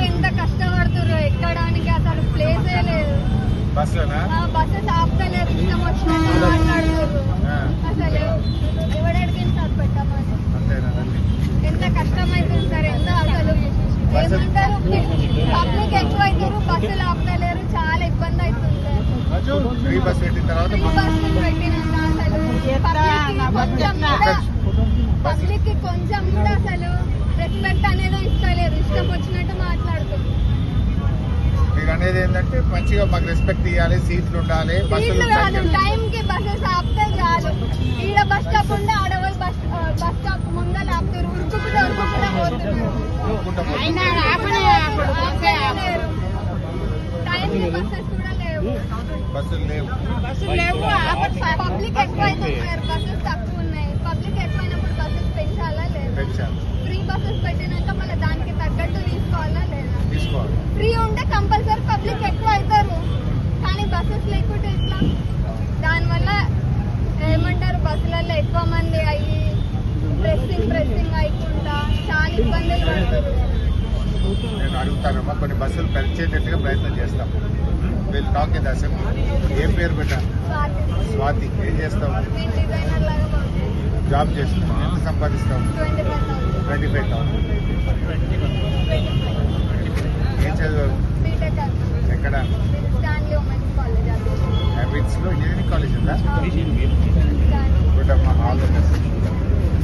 ఎంత కష్టపడుతున్నారు ఎక్కడానికి, అసలు ప్లేసే లేదు. బస్సెస్ ఆపుతలేరు, ఇష్టం వచ్చినట్టు మాట్లాడుతున్నారు. అసలు ఎవడడికి అది పెట్టమని ఎంత కష్టమైతుంది సార్. ఎంత అసలు ఏమంటారు, పబ్లిక్ ఎక్కువ అవుతారు, బస్సులు ఆపుతలేరు, చాలా ఇబ్బంది అవుతుంది సార్. ఫ్రీ బస్ పెట్టినాక అసలు పబ్లిక్ కి కొంచెం కూడా అసలు రెస్పెక్ట్ అనేది ఇస్తలేరు, ఇష్టం వచ్చినట్టు మాట్లాడుతున్నారు. మీరు అనేది ఏంటంటే మంచిగా మాకు రెస్పెక్ట్ ఇవ్వాలి, సీట్లు ఉండాలి, టైం కి బస్సెస్ ఆపితే చాలు. ఈడ బస్ స్టాప్ ఉండే ఆడవాళ్ళు బస్ స్టాప్ ముందర ఆపుతారు, ఉరుకుకుంటూ పోతున్నారు. టైం కి బస్సెస్ కూడా లేవు, బస్సులు లేవు. పబ్లిక్ ఎక్కువ అవుతున్నారు, బస్సెస్ తక్కువ ఉన్నాయి. పబ్లిక్ ఎక్కువైనప్పుడు బస్సెస్ పెంచాలా లేదా? ఫ్రీ బస్సెస్ పెట్టినాక మళ్ళీ దానికి తగ్గట్టు తీసుకోవాలా లేదా? ఫ్రీ ఉంటే కంపల్సరీ పబ్లిక్ ఎక్కువ అవుతారు, కానీ బస్సెస్ లేకుంటే ఎట్లా? దానివల్ల ఏమంటారు, బస్సులలో ఎక్కువ మంది అయ్యి ప్రెస్సింగ్ అయ్యకుండా చాలా ఇబ్బందులు పడుతుంది. నేను అడుగుతానమ్మా, కొన్ని బస్సులు పెంచేటట్టుగా ప్రయత్నం చేస్తాం. వీళ్ళు టాక్ ఇన్ అసెంబ్లీ. ఏం పేరు పెట్టా? స్వాతి. ఏం చేస్తావు? జాబ్ చేస్తున్నావు. ఎంత సంపాదిస్తావు? 25,000. ఏం చదువు? ఎక్కడ? హ్యాబిట్స్ లో ఇంజనీరింగ్ కాలేజ్ ఉందా? గుడ్ అమ్మా, ఆల్ ద బెస్ట్.